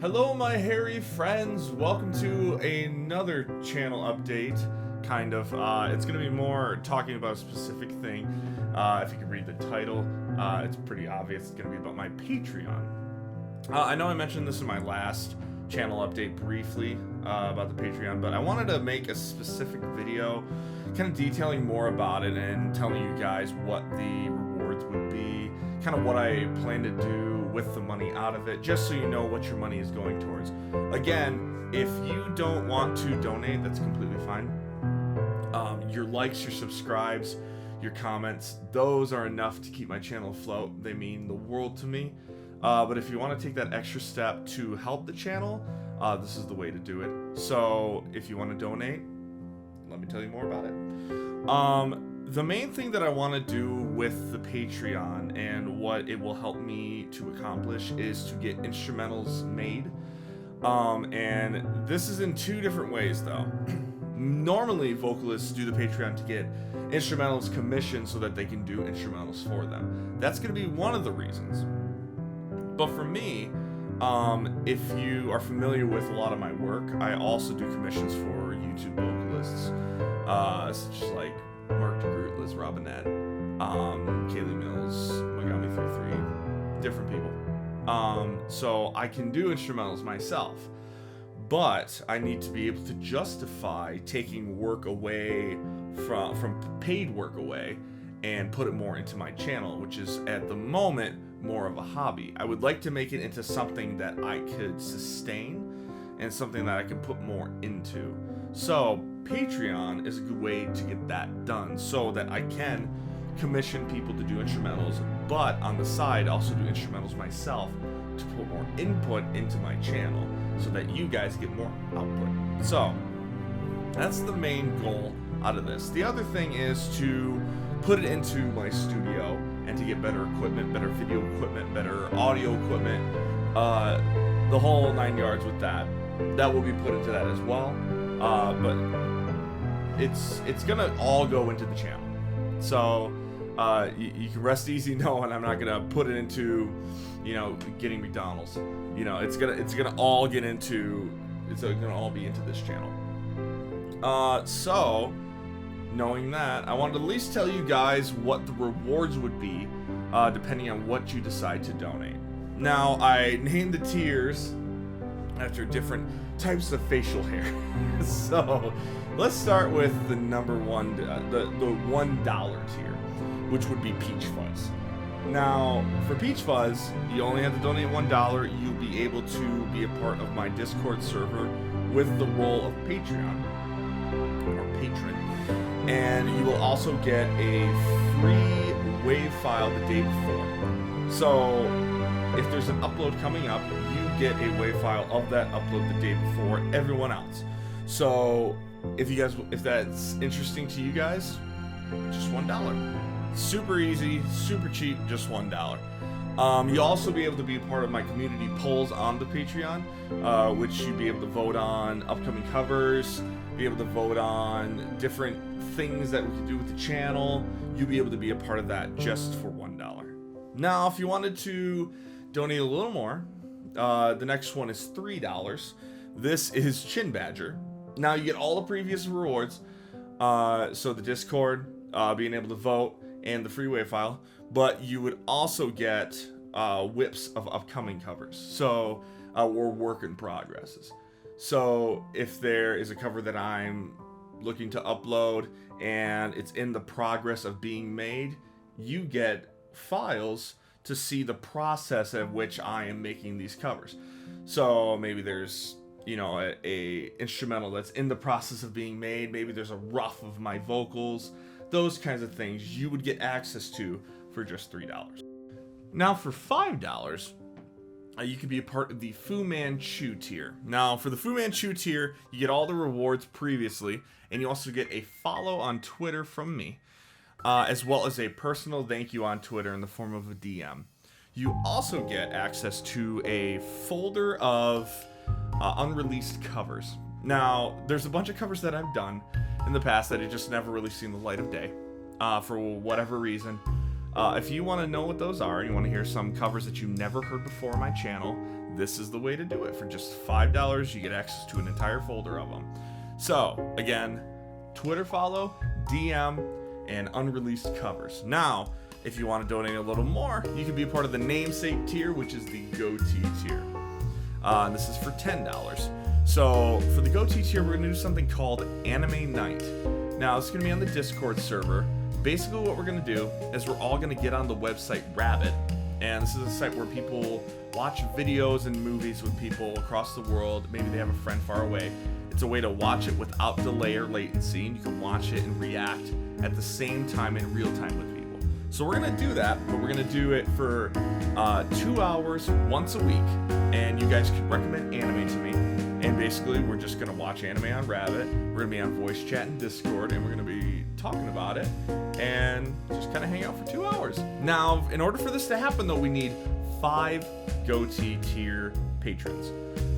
Hello my hairy friends, welcome to another channel update, kind of. It's going to be more talking about a specific thing. If you can read the title, it's pretty obvious it's going to be about my Patreon. I know I mentioned this in my last channel update briefly about the Patreon, but I wanted to make a specific video kind of detailing more about it and telling you guys what the rewards would be, kind of what I plan to do with the money out of it, just so you know what your money is going towards. Again, if you don't want to donate, that's completely fine. Your likes, your subscribes, your comments, those are enough to keep my channel afloat. They mean the world to me. But if you want to take that extra step to help the channel, this is the way to do it. So if you want to donate, let me tell you more about it. The main thing that I want to do with the Patreon and what it will help me to accomplish is to get instrumentals made. And this is in two different ways though. Normally vocalists do the Patreon to get instrumentals commissioned so that they can do instrumentals for them. That's going to be one of the reasons. But for me, if you are familiar with a lot of my work, I also do commissions for YouTube vocalists, such as like Mark DeGroot, Liz Robinette, Kaylee Mills, Megami33, different people. So I can do instrumentals myself, but I need to be able to justify taking work away from paid work away and put it more into my channel, which is at the moment more of a hobby. I would like to make it into something that I could sustain and something that I can put more into. So Patreon is a good way to get that done so that I can commission people to do instrumentals, but on the side also do instrumentals myself to put more input into my channel so that you guys get more output. So that's the main goal out of this. The other thing is to put it into my studio and to get better equipment, better video equipment, better audio equipment, the whole 9 yards with that. That will be put into that as well, but it's gonna all go into the channel. So you can rest easy knowing I'm not gonna put it into, you know, getting McDonald's. You know, it's gonna all get into, it's gonna all be into this channel. So knowing that, I wanted to at least tell you guys what the rewards would be, depending on what you decide to donate. Now, I named the tiers after different types of facial hair. So let's start with the number one, the $1 tier, which would be Peach Fuzz. Now, for Peach Fuzz, you only have to donate $1. You'll be able to be a part of my Discord server with the role of Patreon, or patron. And you will also get a free WAV file the day before. So if there's an upload coming up, you get a WAV file of that upload the day before everyone else. So if that's interesting to you guys, just $1. Super easy, super cheap, just $1. You'll also be able to be a part of my community polls on the Patreon, which you'll be able to vote on upcoming covers, be able to vote on different things that we can do with the channel. You'll be able to be a part of that just for $1. Now, if you wanted to donate a little more, the next one is $3. This is Chin Badger. Now you get all the previous rewards, so the Discord, being able to vote, and the free WAV file, but you would also get whips of upcoming covers, so or work in progresses. So if there is a cover that I'm looking to upload and it's in the progress of being made, you get files to see the process of which I am making these covers. So maybe there's, you know, a instrumental that's in the process of being made, maybe there's a rough of my vocals, those kinds of things you would get access to for just $3. Now for $5, you can be a part of the Fu Manchu tier. Now for the Fu Manchu tier, you get all the rewards previously, and you also get a follow on Twitter from me, as well as a personal thank you on Twitter in the form of a DM. You also get access to a folder of unreleased covers. Now, there's a bunch of covers that I've done in the past that have just never really seen the light of day, for whatever reason. If you want to know what those are, and you want to hear some covers that you never heard before on my channel, this is the way to do it. For just $5, you get access to an entire folder of them. So, again, Twitter follow, DM, and unreleased covers. Now, if you want to donate a little more, you can be a part of the namesake tier, which is the Goatee tier. And this is for $10. So, for the Goatee tier, we're going to do something called Anime Night. Now, it's going to be on the Discord server. Basically, what we're going to do is we're all going to get on the website Rabbit. And this is a site where people watch videos and movies with people across the world. Maybe they have a friend far away. It's a way to watch it without delay or latency, and you can watch it and react at the same time in real time with people. So we're going to do that, but we're going to do it for 2 hours once a week. And you guys can recommend anime to me. And basically, we're just going to watch anime on Rabbit. We're going to be on voice chat and Discord, and we're going to be talking about it and just kind of hang out for 2 hours. Now, in order for this to happen, though, we need 5 Goatee tier patrons.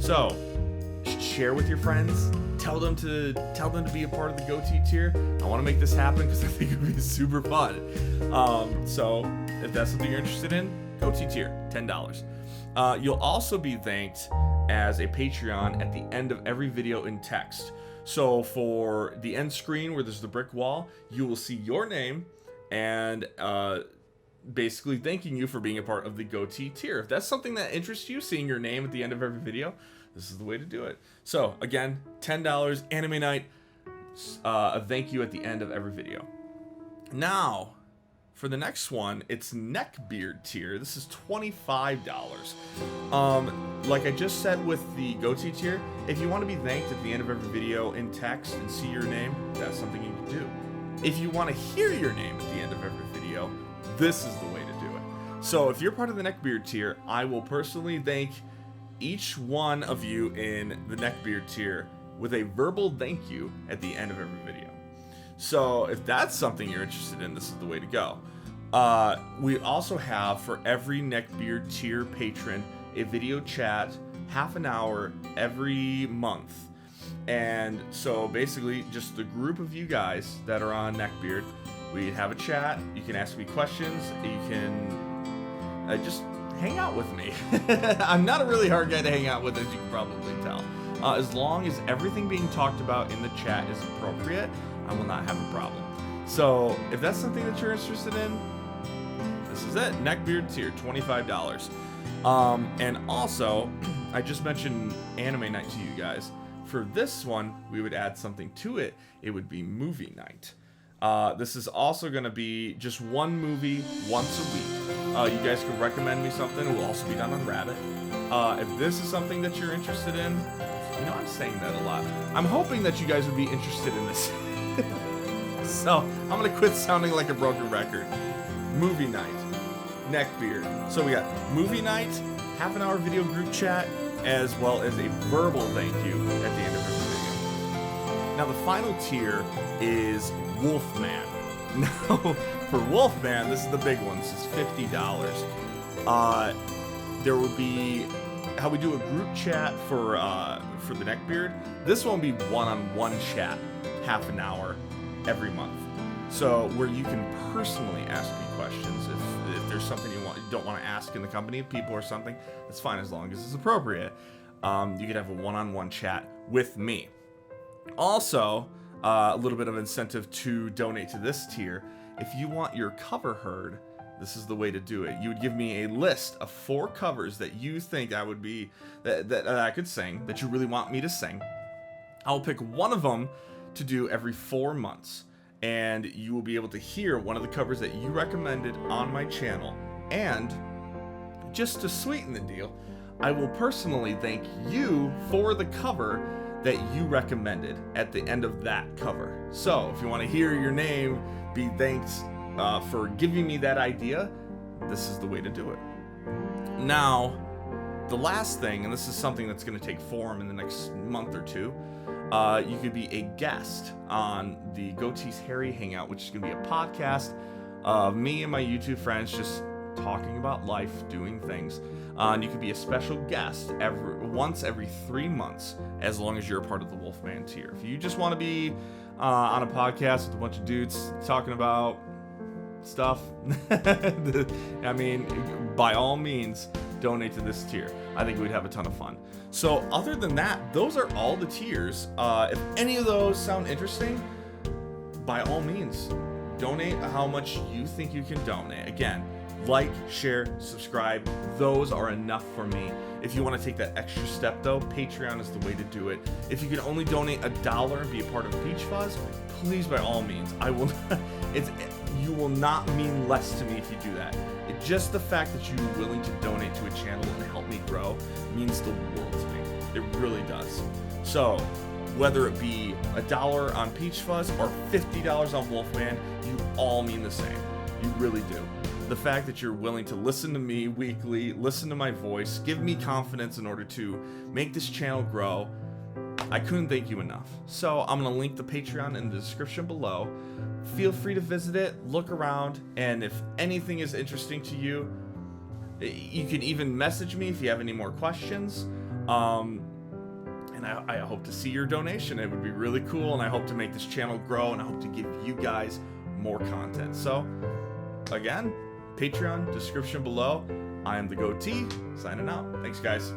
So, share with your friends. Tell them to be a part of the Goatee tier. I want to make this happen because I think it would be super fun. So, if that's something you're interested in, Goatee tier, $10. You'll also be thanked as a Patreon at the end of every video in text. So for the end screen where there's the brick wall, you will see your name and basically thanking you for being a part of the Goatee tier. If that's something that interests you, seeing your name at the end of every video, this is the way to do it. So again, $10, Anime Night, a thank you at the end of every video. Now, for the next one, it's Neckbeard tier. This is $25. Like I just said with the Goatee tier, if you want to be thanked at the end of every video in text and see your name, that's something you can do. If you want to hear your name at the end of every video, this is the way to do it. So if you're part of the Neckbeard tier, I will personally thank each one of you in the Neckbeard tier with a verbal thank you at the end of every video. So if that's something you're interested in, this is the way to go. We also have, for every Neckbeard tier patron, a video chat, half an hour every month. And so basically, just the group of you guys that are on Neckbeard, we have a chat. You can ask me questions. You can just hang out with me. I'm not a really hard guy to hang out with, as you can probably tell. As long as everything being talked about in the chat is appropriate, I will not have a problem. So if that's something that you're interested in, this is it. Neckbeard tier, $25. And also, I just mentioned Anime Night to you guys. For this one, we would add something to it. It would be Movie Night. This is also going to be just one movie once a week. You guys can recommend me something. It will also be done on Rabbit. If this is something that you're interested in, you know, I'm saying that a lot. I'm hoping that you guys would be interested in this. So, I'm going to quit sounding like a broken record. Movie Night. Neckbeard. So we got Movie Night, half an hour video group chat, as well as a verbal thank you at the end of every video. Now the final tier is Wolfman. Now, for Wolfman, this is the big one. This is $50. There will be how we do a group chat for the Neckbeard. This one will be one-on-one chat, half an hour every month. So where you can personally ask me questions if there's something you don't want to ask in the company of people or something, that's fine as long as it's appropriate. You could have a one-on-one chat with me. Also, a little bit of incentive to donate to this tier. If you want your cover heard, this is the way to do it. You would give me a list of 4 covers that you think I would be that I could sing, that you really want me to sing. I'll pick one of them to do every 4 months, and you will be able to hear one of the covers that you recommended on my channel. And just to sweeten the deal, I will personally thank you for the cover that you recommended at the end of that cover. So if you want to hear your name be thanked for giving me that idea, this is the way to do it. Now, the last thing, and this is something that's going to take form in the next month or two, you could be a guest on the Goatee's Harry Hangout, which is going to be a podcast of me and my YouTube friends just talking about life, doing things. And you could be a special guest once every 3 months, as long as you're a part of the Wolfman tier. If you just want to be on a podcast with a bunch of dudes talking about stuff, I mean, by all means, donate to this tier. I think we'd have a ton of fun. So other than that, those are all the tiers. If any of those sound interesting, by all means, donate how much you think you can donate. Again, like, share, subscribe. Those are enough for me. If you want to take that extra step though, Patreon is the way to do it. If you can only donate $1 and be a part of Peach Fuzz, please, by all means. I will. You will not mean less to me if you do that. Just the fact that you're willing to donate to a channel and help me grow means the world to me. It really does. So, whether it be $1 on Peach Fuzz or $50 on Wolfman, you all mean the same. You really do. The fact that you're willing to listen to me weekly, listen to my voice, give me confidence in order to make this channel grow, I couldn't thank you enough. So I'm going to link the Patreon in the description below. Feel free to visit it, look around, and if anything is interesting to you, you can even message me if you have any more questions. And I hope to see your donation. It would be really cool, and I hope to make this channel grow, and I hope to give you guys more content. So, again, Patreon, description below. I am the Goatee, signing out. Thanks, guys.